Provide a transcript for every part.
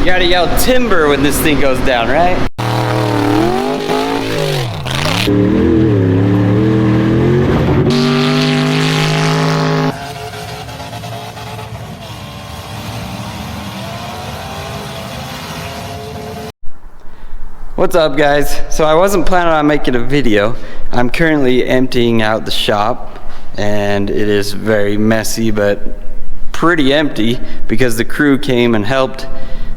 gotta yell timber when this thing goes down, right? What's up, guys? So I wasn't planning on making a video. I'm currently emptying out the shop and it is very messy but pretty empty because the crew came and helped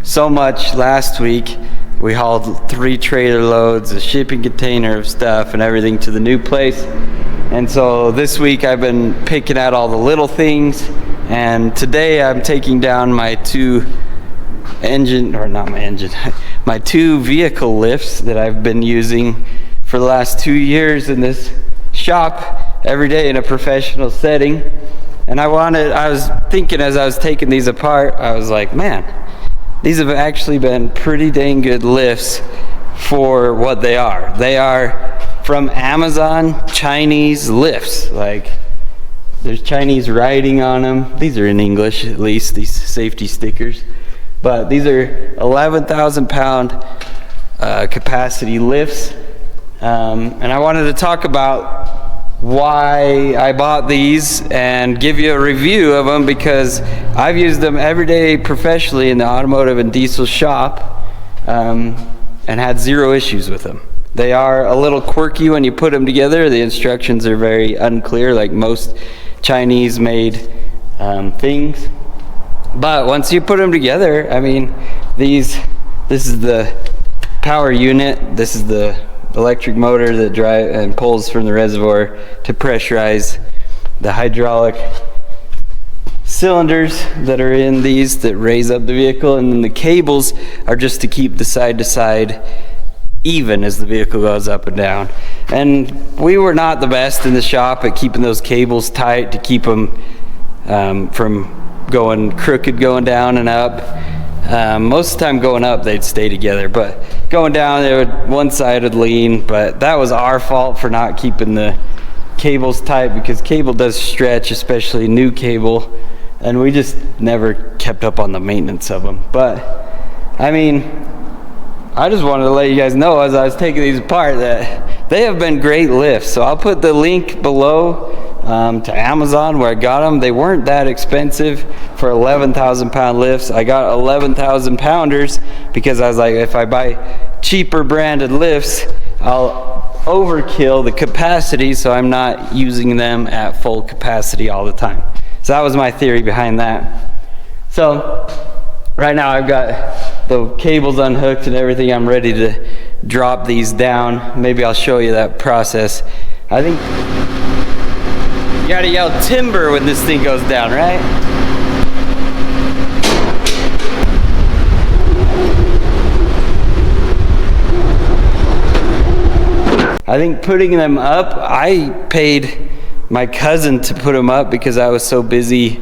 so much last week. We hauled 3 trailer loads, a shipping container of stuff and everything to the new place. And so this week I've been picking out all the little things, and today I'm taking down my 2 my 2 vehicle lifts that I've been using for the last 2 years in this shop every day in a professional setting. And I was thinking as I was taking these apart, I was like, man, these have actually been pretty dang good lifts for what they are. They are from Amazon Chinese lifts. Like, there's Chinese writing on them. These are in English, at least, these safety stickers. But these are 11,000 pound capacity lifts. And I wanted to talk about why I bought these and give you a review of them, because I've used them every day professionally in the automotive and diesel shop and had 0 issues with them. They are a little quirky when you put them together. The instructions are very unclear, like most Chinese made things. But once you put them together, I mean, this is the power unit, this is the electric motor that drives and pulls from the reservoir to pressurize the hydraulic cylinders that are in these that raise up the vehicle, and then the cables are just to keep the side to side even as the vehicle goes up and down. And we were not the best in the shop at keeping those cables tight to keep them from going crooked going down and up. Most of the time going up they'd stay together, but going down one side would lean. But that was our fault for not keeping the cables tight, because cable does stretch, especially new cable, and we just never kept up on the maintenance of them. But I mean, I just wanted to let you guys know as I was taking these apart that they have been great lifts. So I'll put the link below to Amazon where I got them. They weren't that expensive for 11,000 pound lifts. I got 11,000 pounders because I was like, if I buy cheaper branded lifts, I'll overkill the capacity, so I'm not using them at full capacity all the time. So that was my theory behind that. So right now I've got the cables unhooked and everything. I'm ready to drop these down. Maybe I'll show you that process. I think you gotta yell timber when this thing goes down, right? I think putting them up, I paid my cousin to put them up because I was so busy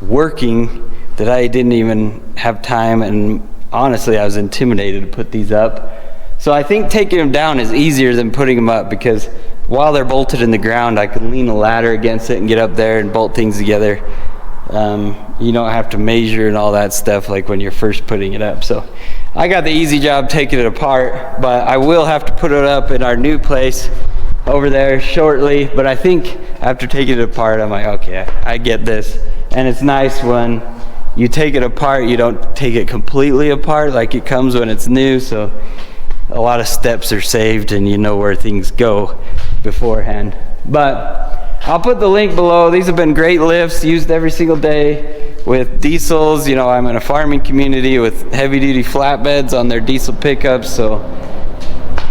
working that I didn't even have time, and honestly I was intimidated to put these up. So I think taking them down is easier than putting them up, because while they're bolted in the ground, I can lean a ladder against it and get up there and bolt things together. You don't have to measure and all that stuff like when you're first putting it up. So I got the easy job taking it apart, but I will have to put it up in our new place over there shortly. But I think after taking it apart, I'm like, okay, I get this. And it's nice when you take it apart, you don't take it completely apart like it comes when it's new. So a lot of steps are saved and you know where things go beforehand. But I'll put the link below. These have been great lifts, used every single day with diesels. You know, I'm in a farming community with heavy duty flatbeds on their diesel pickups, so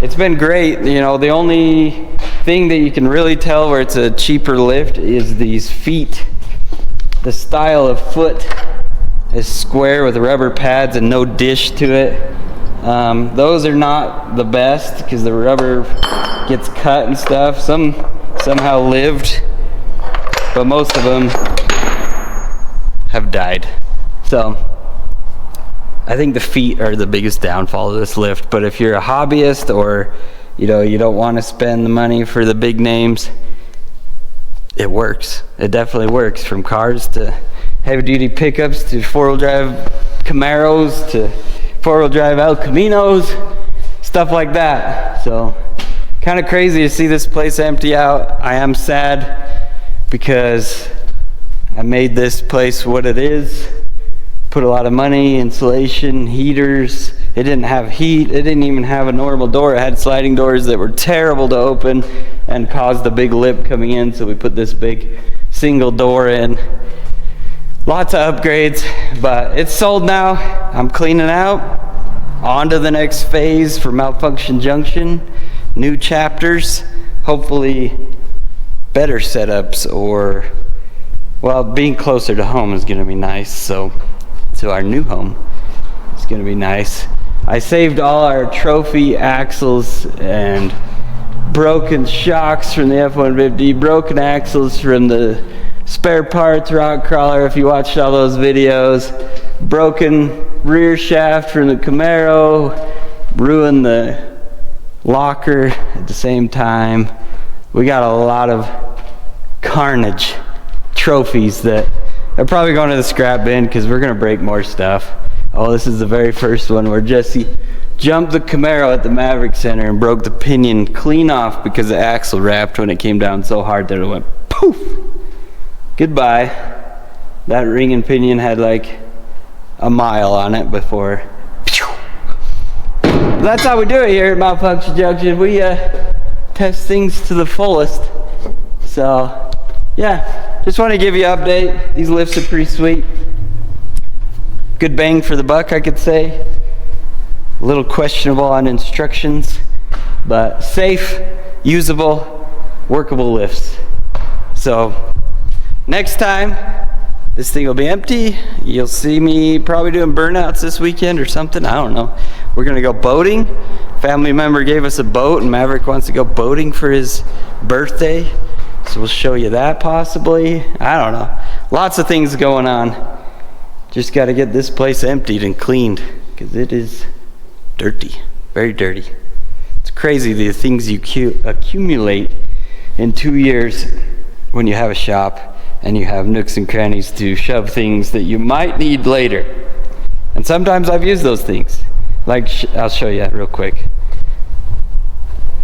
it's been great. You know, the only thing that you can really tell where it's a cheaper lift is these feet. The style of foot is square with rubber pads and no dish to it. Those are not the best because the rubber gets cut and stuff. Some somehow lived, but most of them have died. So I think the feet are the biggest downfall of this lift. But if you're a hobbyist, or you don't want to spend the money for the big names, it works. It definitely works. From cars to heavy duty pickups to 4-wheel drive Camaros to four-wheel drive El Caminos, stuff like that. So kind of crazy to see this place empty out. I am sad because I made this place what it is. Put a lot of money, insulation, heaters. It didn't have heat. It didn't even have a normal door. It had sliding doors that were terrible to open and caused a big lip coming in, so we put this big single door in. Lots of upgrades, but it's sold now. I'm cleaning out. On to the next phase for Malfunction Junction. New chapters, hopefully better setups, or, well, being closer to home is going to be nice. So to our new home, it's going to be nice. I saved all our trophy axles and broken shocks from the F-150, broken axles from the spare parts rock crawler, if you watched all those videos, broken rear shaft from the Camaro, ruined the locker at the same time. We got a lot of carnage trophies that are probably going to the scrap bin because we're going to break more stuff. Oh, this is the very first one where Jesse jumped the Camaro at the Maverick Center and broke the pinion clean off because the axle wrapped when it came down so hard that it went poof. Goodbye. That ring and pinion had like a mile on it before. That's how we do it here at Malfunction Junction. We test things to the fullest. So, yeah, just want to give you an update. These lifts are pretty sweet. Good bang for the buck, I could say. A little questionable on instructions, but safe, usable, workable lifts. So, next time, this thing will be empty. You'll see me probably doing burnouts this weekend or something. I don't know. We're going to go boating. Family member gave us a boat, and Maverick wants to go boating for his birthday. So we'll show you that possibly. I don't know. Lots of things going on. Just got to get this place emptied and cleaned because it is dirty. Very dirty. It's crazy the things you accumulate in 2 years when you have a shop and you have nooks and crannies to shove things that you might need later. And sometimes I've used those things. Like, I'll show you real quick.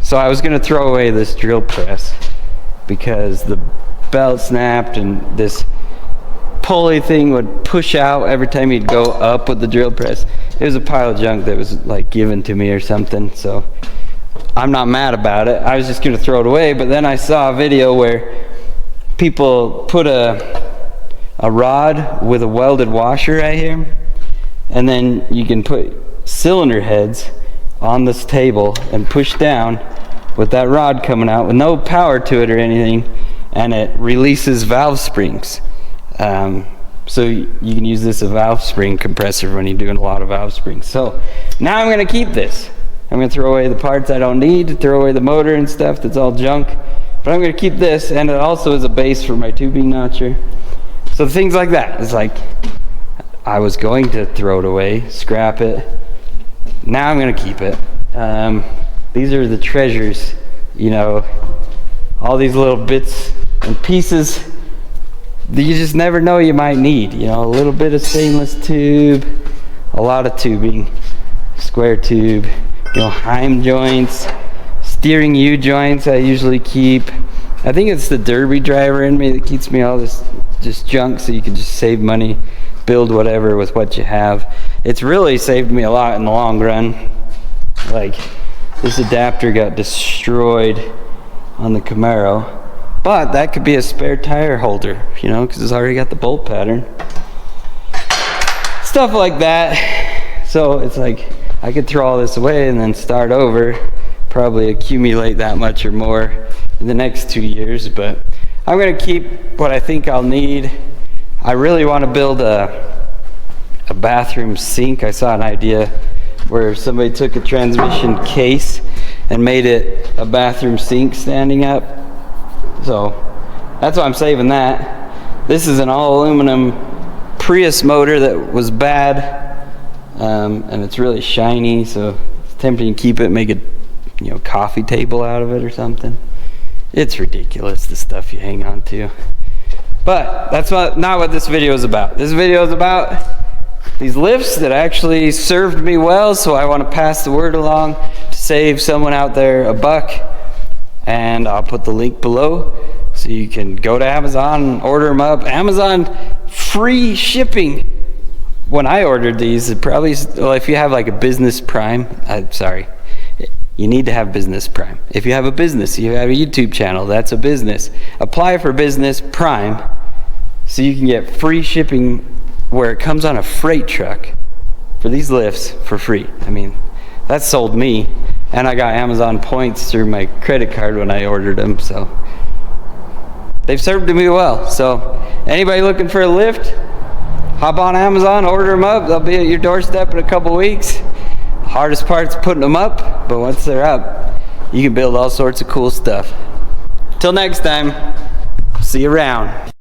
So I was going to throw away this drill press because the belt snapped and this pulley thing would push out every time you'd go up with the drill press. It was a pile of junk that was like given to me or something, so I'm not mad about it. I was just going to throw it away, but then I saw a video where people put a rod with a welded washer right here, and then you can put cylinder heads on this table and push down with that rod coming out with no power to it or anything, and it releases valve springs. So you can use this as a valve spring compressor when you're doing a lot of valve springs. So now I'm going to keep this. I'm going to throw away the parts I don't need, throw away the motor and stuff that's all junk. But I'm going to keep this, and it also is a base for my tubing notcher. So things like that. It's like I was going to throw it away, scrap it. Now I'm going to keep it. These are the treasures, you know, all these little bits and pieces that you just never know you might need. You know, a little bit of stainless tube, a lot of tubing, square tube, you know, Heim joints, steering U-joints I usually keep. I think it's the derby driver in me that keeps me all this just junk, so you can just save money, build whatever with what you have. It's really saved me a lot in the long run. Like, this adapter got destroyed on the Camaro, but that could be a spare tire holder, you know, because it's already got the bolt pattern. Stuff like that. So it's like I could throw all this away and then start over, probably accumulate that much or more in the next 2 years, but I'm going to keep what I think I'll need. I really want to build a bathroom sink. I saw an idea where somebody took a transmission case and made it a bathroom sink standing up. So that's why I'm saving that. This is an all aluminum Prius motor that was bad, and it's really shiny, so it's tempting to keep it, make a, you know, coffee table out of it or something. It's ridiculous, the stuff you hang on to. But that's not what this video is about. This video is about these lifts that actually served me well, so I want to pass the word along to save someone out there $1. And I'll put the link below so you can go to Amazon and order them up. Amazon free shipping. When I ordered these, it probably, well, if you have like a business Prime, you need to have business Prime. If you have a business, you have a YouTube channel, that's a business. Apply for business Prime so you can get free shipping where it comes on a freight truck for these lifts for free. I mean, that sold me. And I got Amazon points through my credit card when I ordered them, so they've served me well. So anybody looking for a lift, hop on Amazon, order them up. They'll be at your doorstep in a couple weeks. The hardest part's putting them up, but once they're up, you can build all sorts of cool stuff. Till next time, see you around.